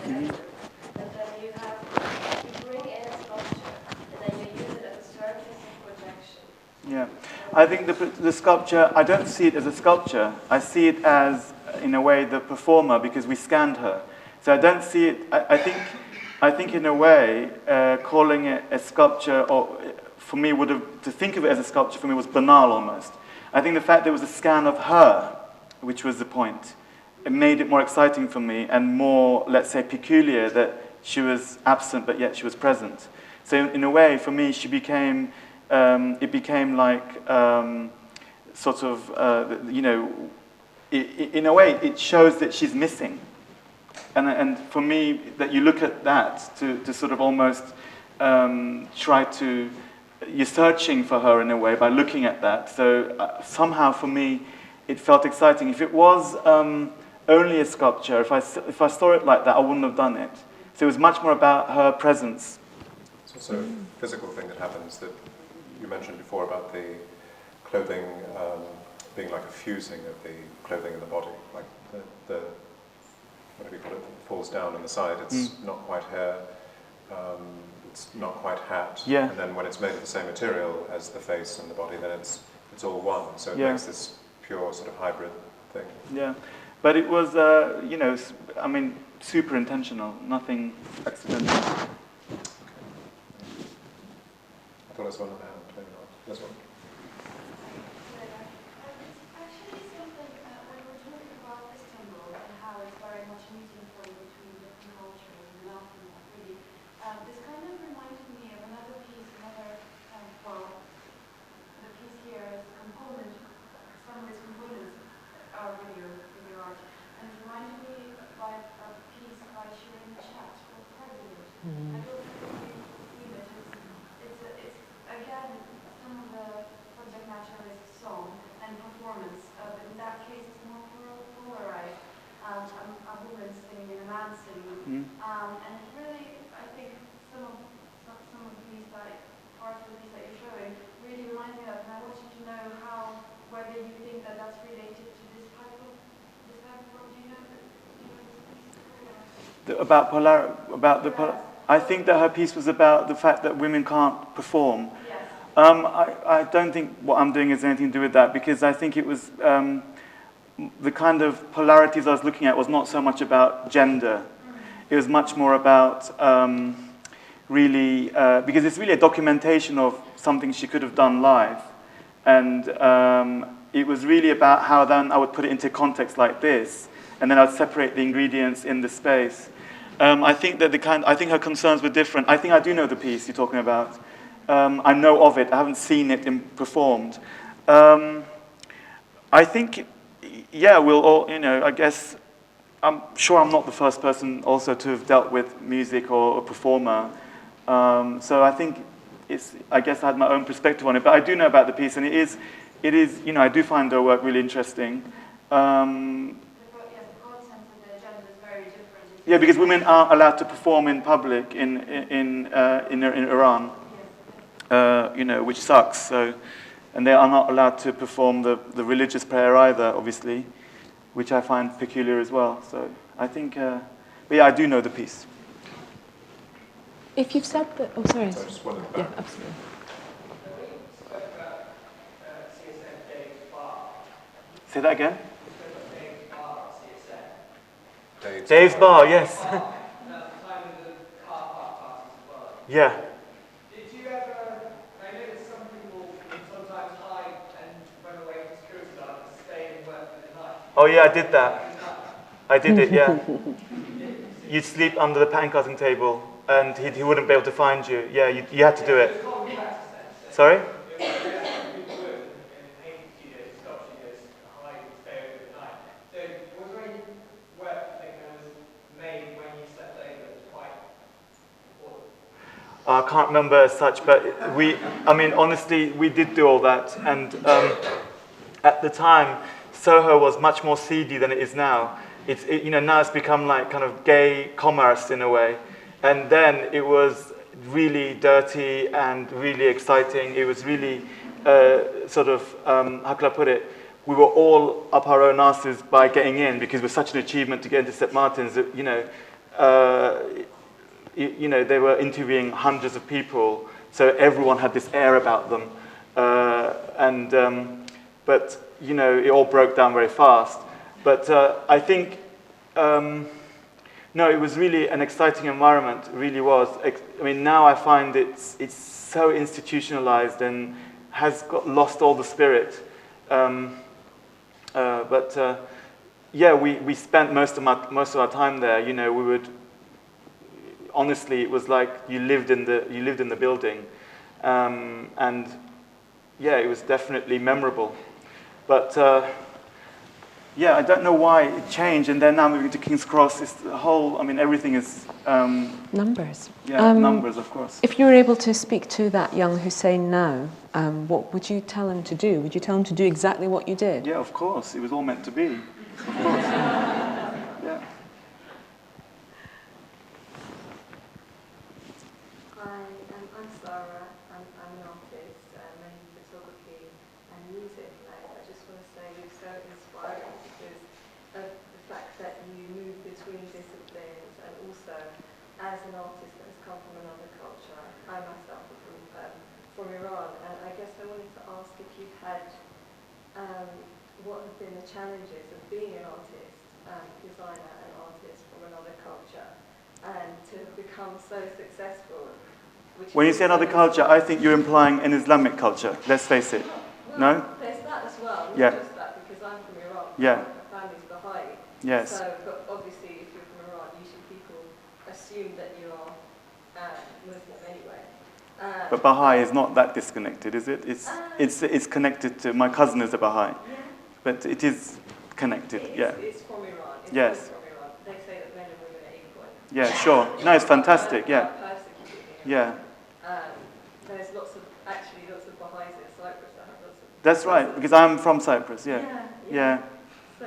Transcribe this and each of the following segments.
and then you bring in a sculpture, and then you use it as a surface of projection. Yeah, I think the sculpture, I don't see it as a sculpture. I see it as, in a way, the performer, because we scanned her. So I don't see it, I think in a way, calling it a sculpture, or for me, to think of it as a sculpture for me was banal almost. I think the fact there was a scan of her, which was the point, it made it more exciting for me and more, let's say, peculiar that she was absent but yet she was present. So in a way, for me, she became, it became like sort of, you know, in a way, it shows that she's missing. And for me, that you look at that to sort of almost try to, you're searching for her in a way by looking at that. So somehow for me, it felt exciting. If it was only a sculpture, if I saw it like that, I wouldn't have done it. So it was much more about her presence. It's also a physical thing that happens that you mentioned before about the clothing being like a fusing of the clothing and the body, like the whatever you call it, falls down on the side. It's not quite hair, it's not quite hat, yeah. And then when it's made of the same material as the face and the body, then it's all one. So it makes this pure sort of hybrid thing. Yeah, but it was, you know, I mean, super intentional, nothing accidental. Okay. I thought I saw another hand, maybe not. This one. Actually, something when we're talking about Istanbul and how it's very much meeting point between different cultures and love and that really, this kind of reminded me of another piece, well, the piece here is a component. Some of its components are video art, and it reminded me by a piece by Shirin Chat called President. I don't know if you've seen it. It's again some of the subject matter is song and performance, but in that case it's more polarized. A woman singing and a man singing, and it really, I think some of the piece parts of the piece that you're showing really reminds me of that, and I want you to know whether you think that that's related to this type of work. Do you know this piece? I think that her piece was about the fact that women can't perform. Yes. I don't think what I'm doing has anything to do with that, because I think it was the kind of polarities I was looking at was not so much about gender. It was much more about really, because it's really a documentation of something she could have done live. And it was really about how then I would put it into context like this, and then I'd separate the ingredients in the space. I think that I think her concerns were different. I think I do know the piece you're talking about. I know of it. I haven't seen it performed. I think, yeah, we'll all, you know, I guess, I'm sure I'm not the first person also to have dealt with music or a performer. So I think I guess I had my own perspective on it, but I do know about the piece, and it is, you know, I do find her work really interesting. Yeah, because women aren't allowed to perform in public in Iran, you know, which sucks. So, and they are not allowed to perform the religious prayer either, obviously, which I find peculiar as well. So I think, but yeah, I do know the piece. If you've said that, oh, sorry. Yeah, absolutely. Say that again. Dave's Bar, yes. Yeah. Did you ever, I noticed some people sometimes hide and run away from security guards and stay and work for the night. Oh yeah, I did that. I did it, yeah. You'd sleep under the pancasing table and he wouldn't be able to find you. Yeah, you had to do it. Sorry? I can't remember as such, but I mean, honestly, we did do all that. And at the time, Soho was much more seedy than it is now. You know, now it's become like kind of gay commerce in a way. And then it was really dirty and really exciting. It was really sort of, how can I put it? We were all up our own asses by getting in because it was such an achievement to get into St. Martin's that, you know, you know, they were interviewing hundreds of people, so everyone had this air about them. But, you know, it all broke down very fast. But I think, no, it was really an exciting environment, it really was. I mean, now I find it's so institutionalized and has lost all the spirit. Yeah, we spent most of our time there. You know, we would, honestly, it was like you lived in the building, and yeah, it was definitely memorable. But yeah, I don't know why it changed, and then now moving to King's Cross, it's the whole. I mean, everything is numbers. Yeah, numbers, of course. If you were able to speak to that young Hussein now, what would you tell him to do? Would you tell him to do exactly what you did? Yeah, of course. It was all meant to be. Of course. Yeah. I'm Sarah. I'm an artist, mainly photography and music. And I just want to say you're so inspiring because of the fact that you move between disciplines, and also as an artist that has come from another culture. I myself am from Iran, and I guess I wanted to ask if you've had what have been the challenges of being an artist, designer and artist from another culture, and to become so successful. When you say another culture, I think you're implying an Islamic culture. Let's face it. Well, No? There's that as well. Not Yeah. just that, because I'm from Iran. Yeah. My family's Baha'i. Yes. So, but obviously, if you're from Iran, usually people assume that you are Muslim anyway. But Baha'i is not that disconnected, is it? It's connected to, my cousin is a Baha'i. Yeah. But it is connected, yeah. It's from Iran. It's Yes. from Iran. They say that men and women are equal. Yeah, sure. No, it's fantastic, yeah. Persecuted in Yeah. Iran. There's lots of Baha'is in Cyprus that have lots of... That's right, because I'm from Cyprus, yeah. Yeah. So,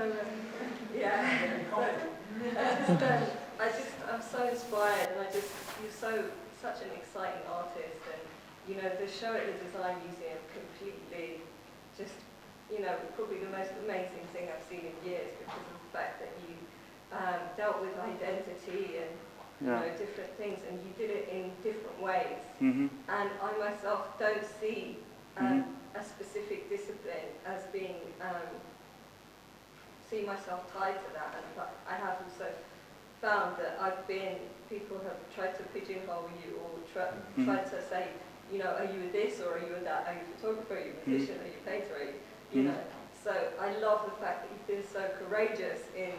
I'm so inspired, and you're such an exciting artist, and, you know, the show at the Design Museum completely just, you know, probably the most amazing thing I've seen in years, because of the fact that you dealt with identity and, you know, different things, and you did it in different ways. Mm-hmm. And I myself don't see a specific discipline as being, see myself tied to that. And but I have also found that people have tried to pigeonhole you, or tried to say, you know, are you a this or are you a that? Are you a photographer? Are you a musician? Are you a painter? Are you know? So I love the fact that you've been so courageous in,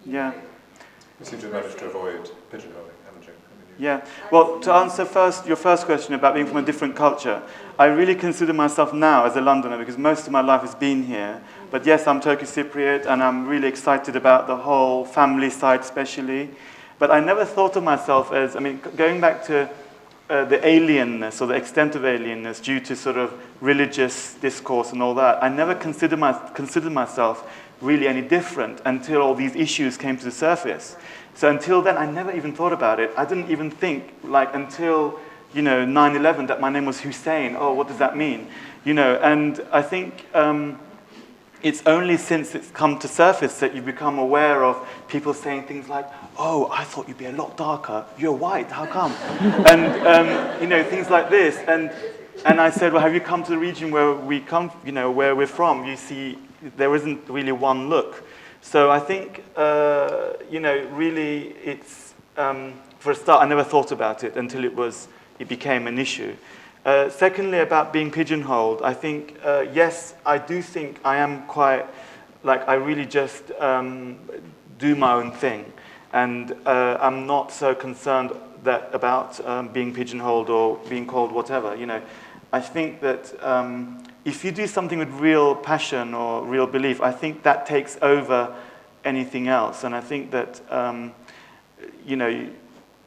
you know, you seem to have managed to avoid pigeonholing, haven't you? Yeah. Well, to answer your first question about being from a different culture, I really consider myself now as a Londoner because most of my life has been here. But yes, I'm Turkish Cypriot, and I'm really excited about the whole family side especially. But I never thought of myself as, I mean, going back to the alienness or the extent of alienness due to sort of religious discourse and all that, I never considered myself really any different until all these issues came to the surface. So until then, I never even thought about it. I didn't even think, like, until, you know, 9/11, that my name was Hussein. Oh, what does that mean? You know, and I think it's only since it's come to surface that you become aware of people saying things like, oh, I thought you'd be a lot darker. You're white, how come? And, you know, things like this. And I said, well, have you come to the region where we come, you know, where we're from? You see, there isn't really one look. So I think, you know, really it's, for a start, I never thought about it until it became an issue. Secondly, about being pigeonholed, I think, yes, I do think I am quite, like, I really just do my own thing. And I'm not so concerned about being pigeonholed or being called whatever, you know. I think that if you do something with real passion or real belief, I think that takes over anything else. And I think that, you know,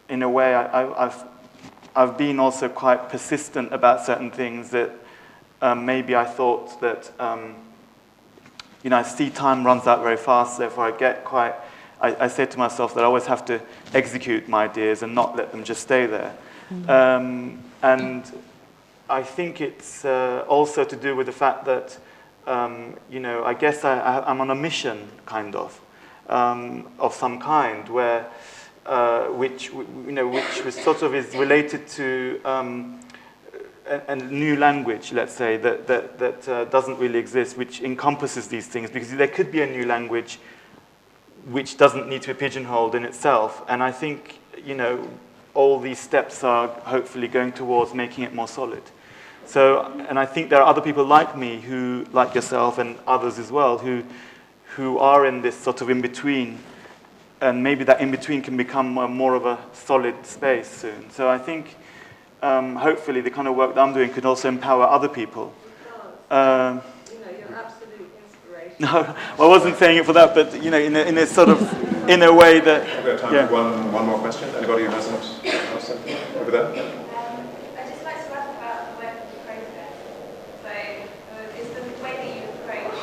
in a way, I've been also quite persistent about certain things that maybe I thought that, you know, I see time runs out very fast, therefore I get quite, I say to myself that I always have to execute my ideas and not let them just stay there. And I think it's also to do with the fact that, you know, I guess I'm on a mission, kind of some kind, where which was sort of is related to a new language, let's say, that doesn't really exist, which encompasses these things, because there could be a new language which doesn't need to be pigeonholed in itself. And I think, all these steps are hopefully going towards making it more solid. So, and I think there are other people like me who, like yourself and others as well, who are in this sort of in-between, and maybe that in-between can become more of a solid space soon. So I think, hopefully, the kind of work that I'm doing could also empower other people. You're absolute inspiration. No, well, I wasn't saying it for that, but in a sort of, in a way that. We've got time for one more question. Anybody who hasn't asked something over there? I'd just like to ask about the work of the process. So, is the way that you approach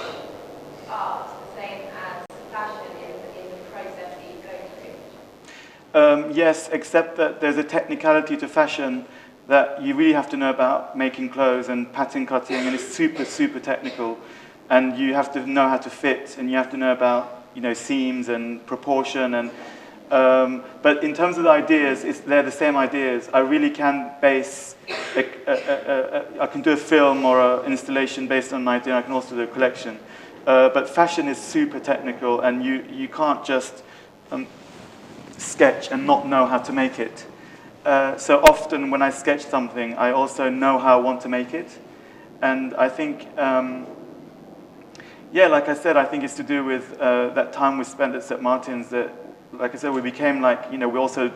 art the same as fashion in the process that you go through? Yes, except that there's a technicality to fashion that you really have to know about making clothes and pattern cutting, and it's super, super technical. And you have to know how to fit, and you have to know about seams and proportion. And but in terms of the ideas, they're the same ideas. I really can base, I can do a film or an installation based on an idea. I can also do a collection. But fashion is super technical, and you can't just sketch and not know how to make it. So often when I sketch something, I also know how I want to make it. And I think, like I said, I think it's to do with that time we spent at St. Martin's that, like I said, we became we also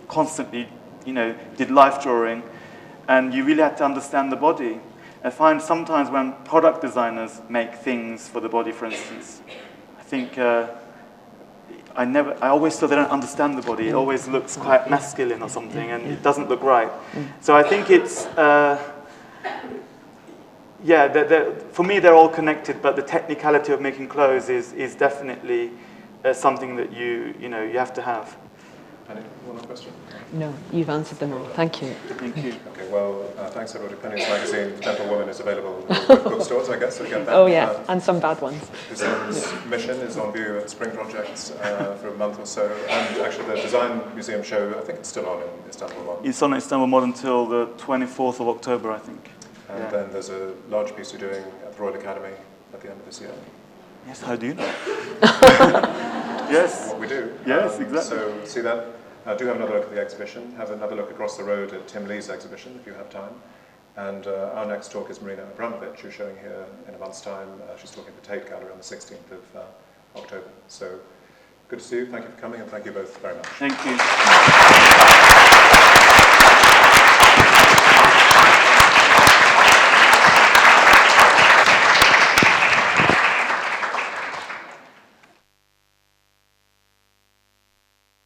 constantly, did life drawing, and you really had to understand the body. I find sometimes when product designers make things for the body, for instance, I think I always feel they don't understand the body. It always looks quite masculine or something, and it doesn't look right. So I think it's, for me they're all connected, but the technicality of making clothes is definitely something that you have to have. Penny, one more question? No, you've answered them all. Thank you. Thank you. Okay, well, thanks everybody. Penny's magazine, The Gentlewoman, is available in all bookstores, I guess, so get that. Oh yeah, and some bad ones. Hussein's mission is on view at Spring Projects for a month or so, and actually the Design Museum show, I think it's still on in Istanbul Modern. It's on Istanbul Modern until the 24th of October, I think. And then there's a large piece you're doing at the Royal Academy at the end of this year. Yes, how do you know? Yes. What we do. Yes, exactly. So see that. Do have another look at the exhibition. Have another look across the road at Tim Lee's exhibition if you have time. And our next talk is Marina Abramovich, who's showing here in a month's time. She's talking at the Tate Gallery on the 16th of October. So good to see you. Thank you for coming, and thank you both very much. Thank you.